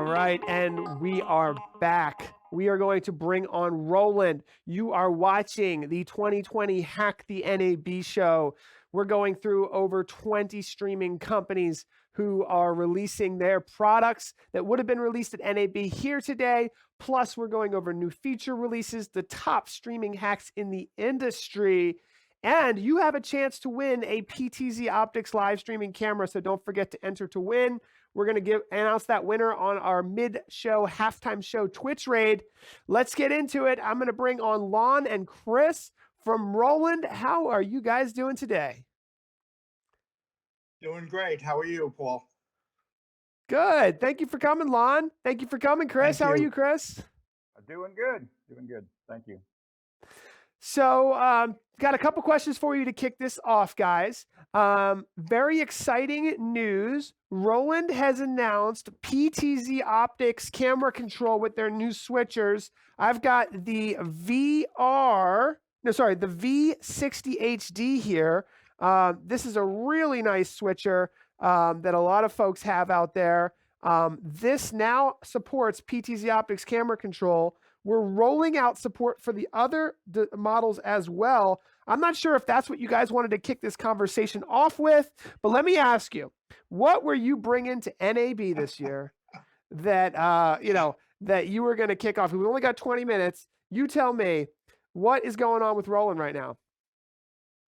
right, and we are back. We are going to bring on Roland. You are watching the 2020 Hack the NAB Show. We're going through over 20 streaming companies who are releasing their products that would have been released at NAB here today. Plus, we're going over new feature releases, the top streaming hacks in the industry. And you have a chance to win a PTZOptics live streaming camera, so don't forget to enter to win. We're going to announce that winner on our mid-show, halftime show Twitch raid. Let's get into it. I'm going to bring on Lon and Chris from Roland. How are you guys doing today? Doing great. How are you, Paul? Good. Thank you for coming, Lon. Thank you for coming, Chris. How are you, Chris? Doing good. Doing good. Thank you. So, got a couple questions for you to kick this off, guys. Very exciting news. Roland has announced PTZOptics camera control with their new switchers. I've got the the V60 HD here. This is a really nice switcher that a lot of folks have out there. This now supports PTZOptics camera control. We're rolling out support for the other models as well. I'm not sure if that's what you guys wanted to kick this conversation off with, but let me ask you, what were you bringing to NAB this year that, that you were going to kick off? We've only got 20 minutes. You tell me, what is going on with Roland right now?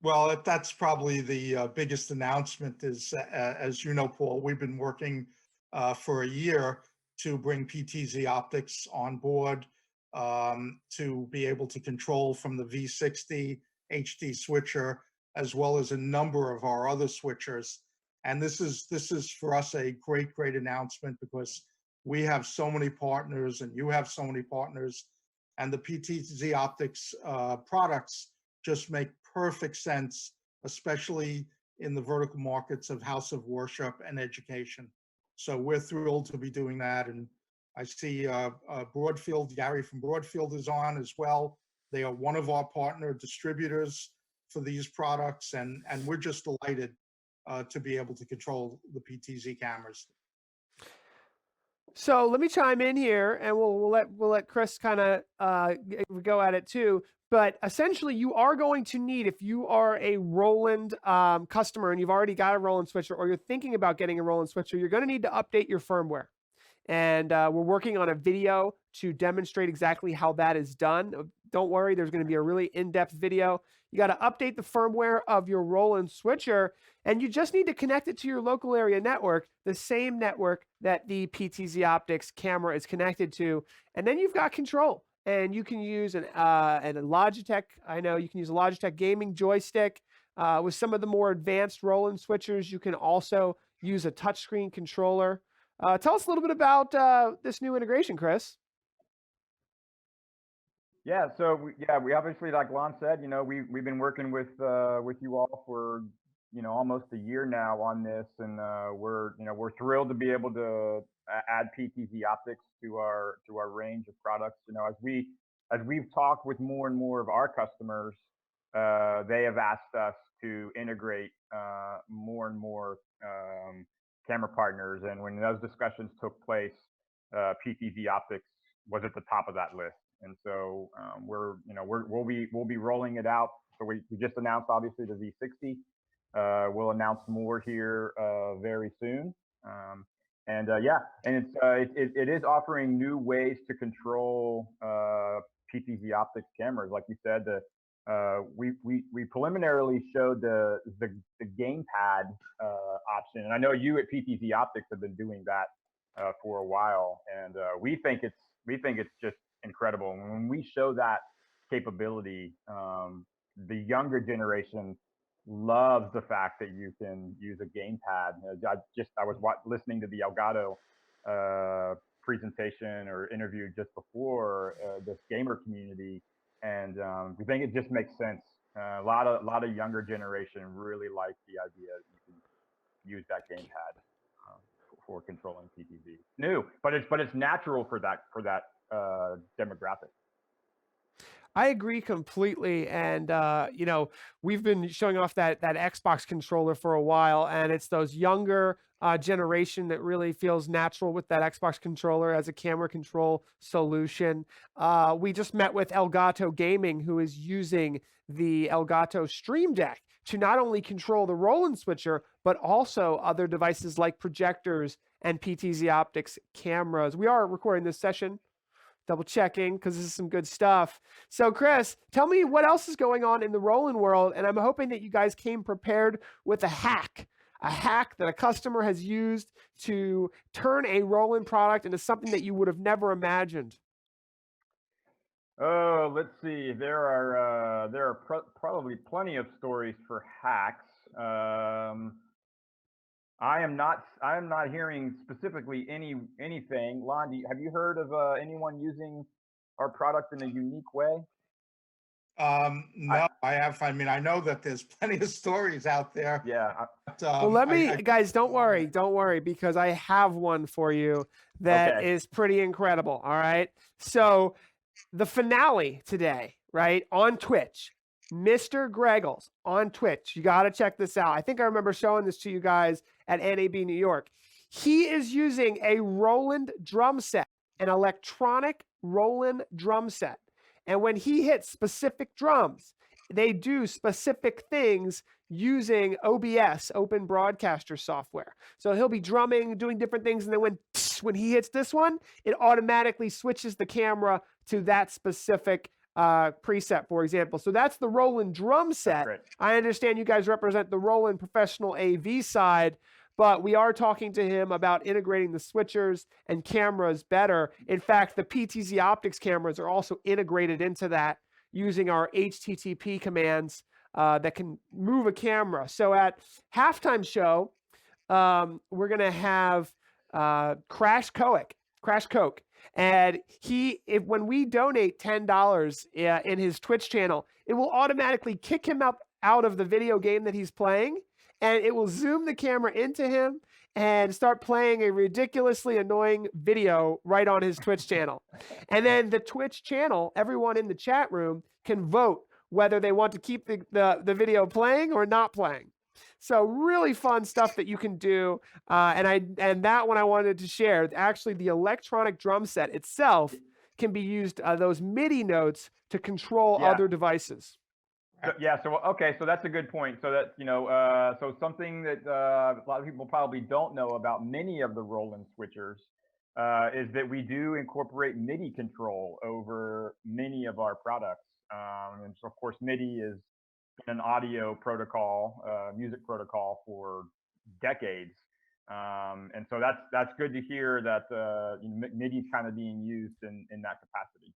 Well, that's probably the biggest announcement is, as you know, Paul, we've been working for a year to bring PTZOptics on board to be able to control from the V60 HD switcher, as well as a number of our other switchers. And this is for us a great announcement because we have so many partners and you have so many partners, and the PTZOptics products just make perfect sense, especially in the vertical markets of house of worship and education. So we're thrilled to be doing that. And I see Broadfield, Gary from Broadfield is on as well. They are one of our partner distributors for these products, and we're just delighted to be able to control the PTZ cameras. So let me chime in here, and we'll let Chris kind of go at it too. But essentially, you are going to need, if you are a Roland customer and you've already got a Roland switcher, or you're thinking about getting a Roland switcher, you're going to need to update your firmware. And we're working on a video to demonstrate exactly how that is done. Don't worry, there's going to be a really in-depth video. You got to update the firmware of your Roland switcher, and you just need to connect it to your local area network, the same network that the PTZOptics camera is connected to, and then you've got control. And you can use a Logitech. I know you can use a Logitech gaming joystick. With some of the more advanced Roland switchers, you can also use a touchscreen controller. Tell us a little bit about this new integration, Chris. Yeah, so we obviously, like Lon said, we've been working with you all for almost a year now on this, and we're thrilled to be able to add PTZOptics to our range of products. As we've talked with more and more of our customers, they have asked us to integrate more and more camera partners, and when those discussions took place, PTZOptics was at the top of that list. And so we'll be rolling it out. So we just announced obviously the V60. We'll announce more here very soon. And it is offering new ways to control PTZOptics cameras. Like you said, we preliminarily showed the gamepad option, and I know you at PTZOptics have been doing that for a while, and we think it's just incredible. And when we show that capability, the younger generation loves the fact that you can use a gamepad. I was listening to the Elgato presentation or interview just before this gamer community, and we think it just makes sense. A lot of younger generation really like the idea that you can use that gamepad for controlling PTZ. New, but it's natural for that demographic. I agree completely. And, you know, we've been showing off that Xbox controller for a while, and it's those younger generation that really feels natural with that Xbox controller as a camera control solution. We just met with Elgato Gaming, who is using the Elgato Stream Deck to not only control the Roland switcher, but also other devices like projectors and PTZOptics cameras. We are recording this session, double checking, because this is some good stuff. So Chris, tell me what else is going on in the Roland world. And I'm hoping that you guys came prepared with a hack that a customer has used to turn a Roland product into something that you would have never imagined. Oh, let's see. There are probably plenty of stories for hacks. I am not hearing specifically anything. Lon, have you heard of anyone using our product in a unique way? No, I have. I mean, I know that there's plenty of stories out there. Yeah. But, Well, let me, guys, don't worry, because I have one for you that is pretty incredible. All right. So the finale today, right, on Twitch, Mr. Greggles on Twitch. You got to check this out. I think I remember showing this to you guys at NAB New York. He is using a Roland drum set, an electronic Roland drum set. And when he hits specific drums, they do specific things using OBS, Open Broadcaster software. So he'll be drumming, doing different things, and then when he hits this one, it automatically switches the camera to that specific preset, for example. So that's the Roland drum set. I understand you guys represent the Roland professional AV side, but we are talking to him about integrating the switchers and cameras better. In fact, the PTZOptics cameras are also integrated into that using our HTTP commands that can move a camera. So at halftime show, we're going to have Crash Coke. And when we donate $10 in his Twitch channel, it will automatically kick him out of the video game that he's playing, and it will zoom the camera into him and start playing a ridiculously annoying video right on his Twitch channel. And then the Twitch channel, everyone in the chat room can vote whether they want to keep the video playing or not playing. So really fun stuff that you can do. And that one I wanted to share. Actually, the electronic drum set itself can be used, those MIDI notes, to control other devices. So that's a good point. So that, so something that a lot of people probably don't know about many of the Roland switchers is that we do incorporate MIDI control over many of our products. And so of course, MIDI is an audio protocol, music protocol for decades. And so that's good to hear that MIDI is kind of being used in that capacity.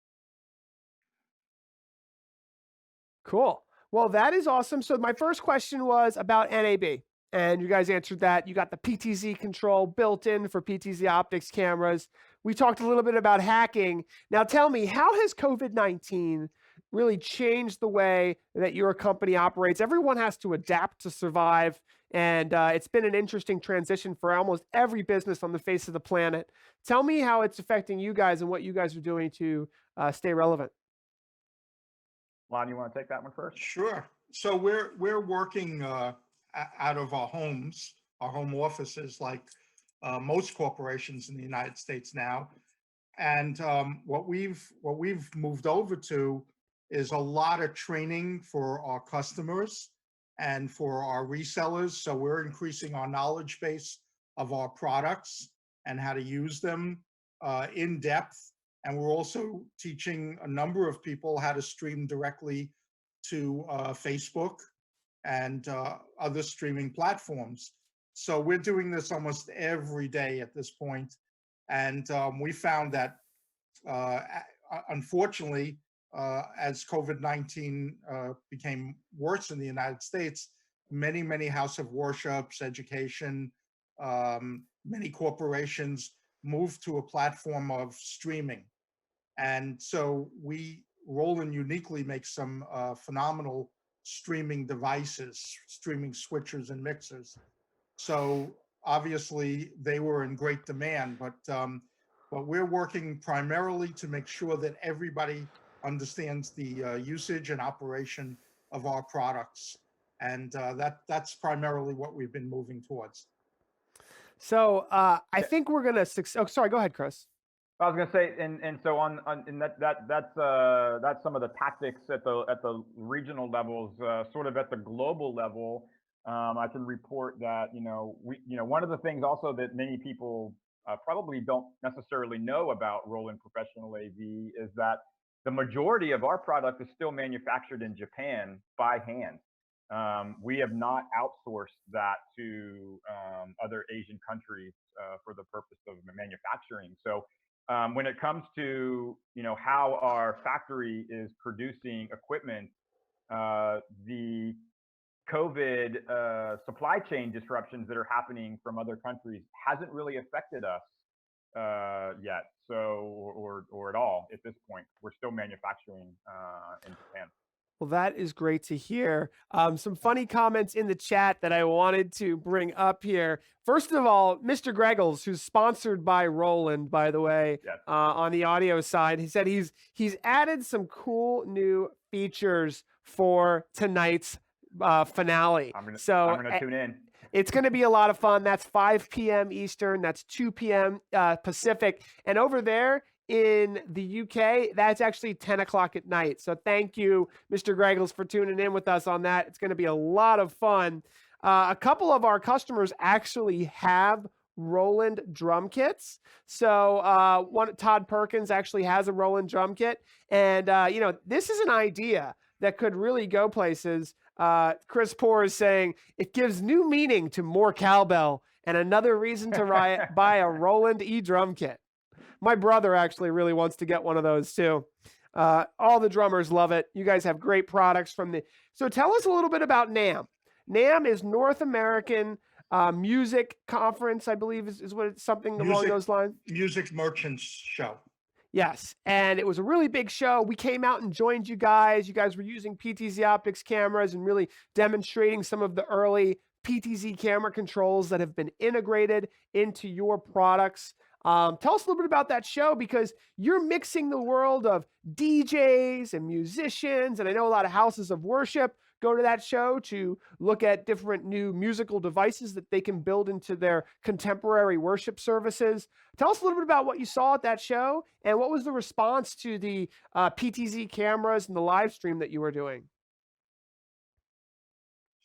Cool. Well, that is awesome. So my first question was about NAB, and you guys answered that. You got the PTZ control built in for PTZOptics cameras. We talked a little bit about hacking. Now tell me, how has COVID-19 really changed the way that your company operates? Everyone has to adapt to survive, and it's been an interesting transition for almost every business on the face of the planet. Tell me how it's affecting you guys and what you guys are doing to stay relevant. Lon, you want to take that one first? Sure. So we're working out of our homes, our home offices, like most corporations in the United States now. And what we've moved over to is a lot of training for our customers and for our resellers. So we're increasing our knowledge base of our products and how to use them in depth. And we're also teaching a number of people how to stream directly to Facebook and other streaming platforms. So we're doing this almost every day at this point. And we found that, unfortunately, as COVID-19 became worse in the United States, many house of worships, education, many corporations moved to a platform of streaming. And so Roland uniquely makes some phenomenal streaming devices, streaming switchers and mixers. So obviously they were in great demand, but we're working primarily to make sure that everybody understands the usage and operation of our products. And that's primarily what we've been moving towards. So I think we're gonna. Oh, sorry. Go ahead, Chris. I was going to say, and so that's some of the tactics at the regional levels, sort of at the global level. I can report that one of the things also that many people probably don't necessarily know about Roland Professional AV is that the majority of our product is still manufactured in Japan by hand. We have not outsourced that to other Asian countries for the purpose of manufacturing. So when it comes to how our factory is producing equipment, the COVID supply chain disruptions that are happening from other countries hasn't really affected us yet, so or at all at this point. We're still manufacturing in Japan. Well, that is great to hear. Some funny comments in the chat that I wanted to bring up here. First of all, Mr. Greggles, who's sponsored by Roland, by the way, Yes. On the audio side, he said he's added some cool new features for tonight's finale. I'm gonna tune in. It's going to be a lot of fun. That's 5 p.m. Eastern. That's 2 p.m. Pacific. And over there in the UK, that's actually 10 o'clock at night. So thank you, Mr. Greggles, for tuning in with us on that. It's going to be a lot of fun. A couple of our customers actually have Roland drum kits. So Todd Perkins actually has a Roland drum kit. And, this is an idea that could really go places. Chris Poor is saying it gives new meaning to more cowbell and another reason to buy a Roland drum kit. My brother actually really wants to get one of those too. All the drummers love it. You guys have great products from the. So tell us a little bit about NAMM. NAMM is North American Music Conference, I believe is what it's something along those lines. Music Merchants Show. Yes, and it was a really big show. We came out and joined you guys. You guys were using PTZOptics cameras and really demonstrating some of the early PTZ camera controls that have been integrated into your products. Tell us a little bit about that show, because you're mixing the world of DJs and musicians, and I know a lot of houses of worship go to that show to look at different new musical devices that they can build into their contemporary worship services. Tell us a little bit about what you saw at that show, and what was the response to the PTZ cameras and the live stream that you were doing?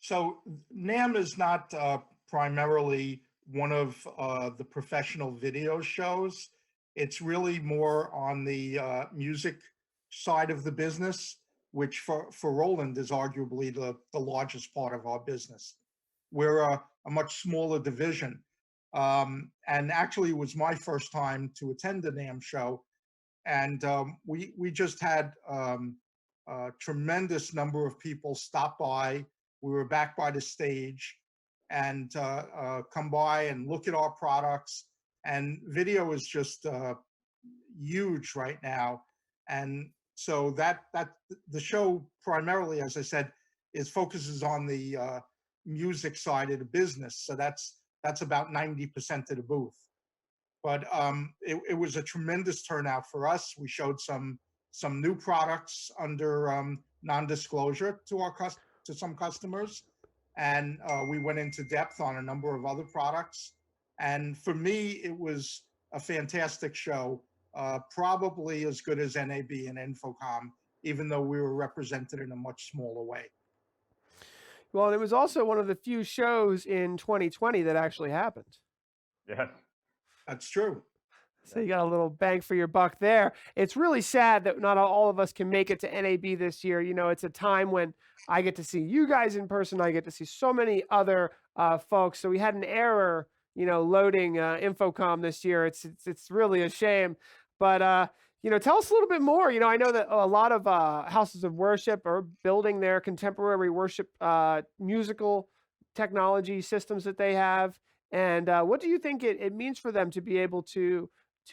So NAMM is not primarily one of the professional video shows. It's really more on the music side of the business, which for Roland is arguably the largest part of our business. We're a much smaller division. And actually it was my first time to attend the NAMM show. And we just had a tremendous number of people stop by. We were back by the stage and come by and look at our products. And video is just huge right now. And so that the show primarily, as I said, focuses on the music side of the business. So that's about 90% of the booth. But it was a tremendous turnout for us. We showed some new products under non-disclosure to some customers, and we went into depth on a number of other products. And for me, it was a fantastic show. Probably as good as NAB and Infocom, even though we were represented in a much smaller way. Well, and it was also one of the few shows in 2020 that actually happened. Yes, that's true. So you got a little bang for your buck there. It's really sad that not all of us can make it to NAB this year. It's a time when I get to see you guys in person. I get to see so many other folks. So we had an error, loading Infocom this year. It's really a shame. But, tell us a little bit more. I know that a lot of houses of worship are building their contemporary worship musical technology systems that they have. And what do you think it means for them to be able to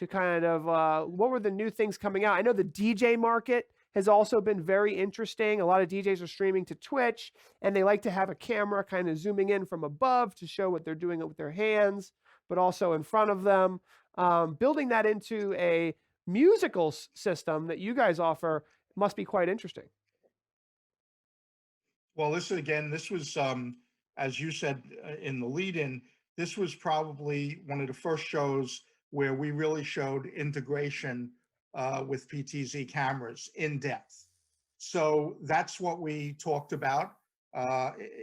kind of, what were the new things coming out? I know the DJ market has also been very interesting. A lot of DJs are streaming to Twitch, and they like to have a camera kind of zooming in from above to show what they're doing with their hands, but also in front of them. Building that into a musical system that you guys offer Must be quite interesting. Well, this was, as you said in the lead-in, this was probably one of the first shows where we really showed integration with PTZ cameras in depth. So that's what we talked about.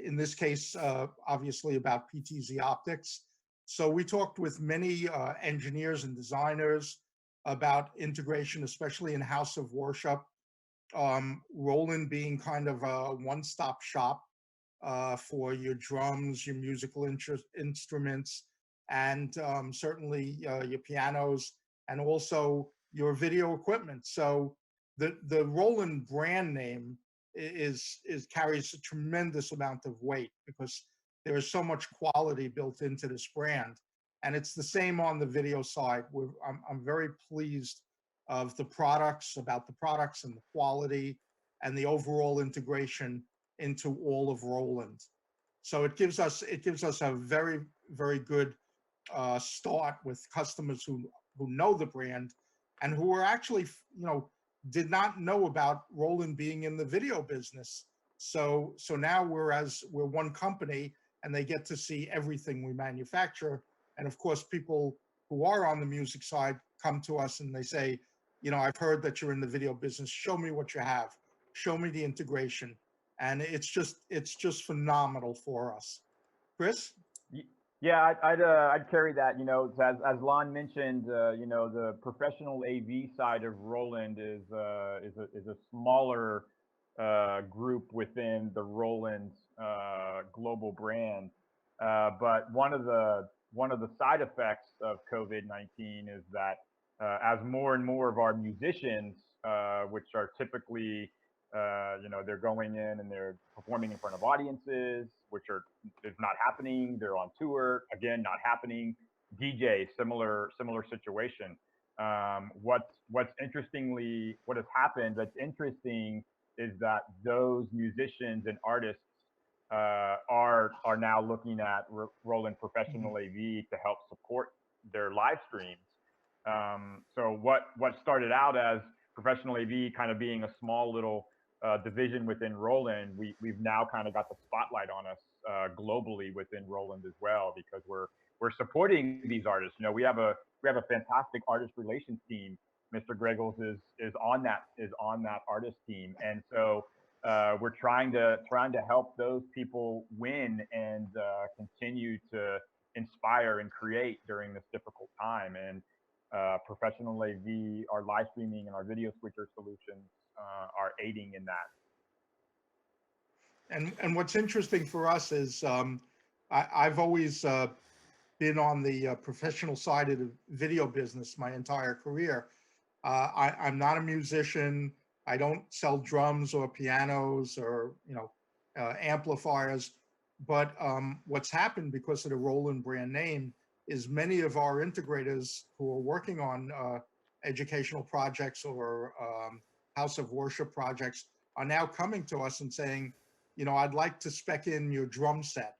In this case, obviously about PTZOptics. So we talked with many engineers and designers about integration, especially in House of Worship. Roland being kind of a one-stop shop for your drums, your musical instruments, and certainly your pianos, and also your video equipment. So the Roland brand name is carries a tremendous amount of weight because there is so much quality built into this brand, and it's the same on the video side. I'm very pleased of the products, about the products and the quality and the overall integration into all of Roland. So it gives us a very, very good start with customers who know the brand and who are actually, did not know about Roland being in the video business. So now we're one company and they get to see everything we manufacture. And of course, people who are on the music side come to us and they say, I've heard that you're in the video business. Show me what you have. Show me the integration. And it's just phenomenal for us. Chris? Yeah, I'd carry that. As Lon mentioned, the professional AV side of Roland is a smaller group within the Roland global brand. But one of the side effects of COVID-19 is that as more and more of our musicians, which are typically they're going in and they're performing in front of audiences, which is not happening. They're on tour, again, not happening. DJ, similar situation. What has happened that's interesting is that those musicians and artists are now looking at Roland Professional AV to help support their live streams. So what started out as Professional AV kind of being a small little division within Roland, we've now kind of got the spotlight on us globally within Roland as well, because we're supporting these artists. We have a fantastic artist relations team. Mr. Greggles is on that artist team, and so we're trying to help those people win and continue to inspire and create during this difficult time. And Professional AV, our live streaming and our video switcher solutions are aiding in that. And what's interesting for us is I've always been on the professional side of the video business my entire career. I'm not a musician. I don't sell drums or pianos or amplifiers. But what's happened because of the Roland brand name is many of our integrators who are working on educational projects or House of Worship projects are now coming to us and saying, I'd like to spec in your drum set,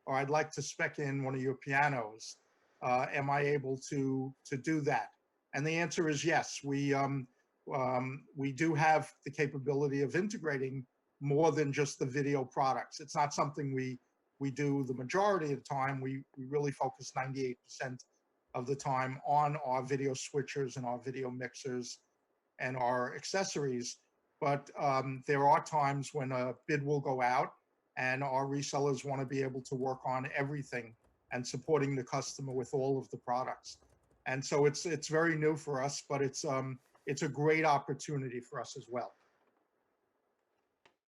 or I'd like to spec in one of your pianos. Am I able to do that? And the answer is yes. We do have the capability of integrating more than just the video products. It's not something we do the majority of the time. We really focus 98% of the time on our video switchers and our video mixers and our accessories. But there are times when a bid will go out and our resellers want to be able to work on everything and supporting the customer with all of the products. And so it's very new for us, but it's a great opportunity for us as well.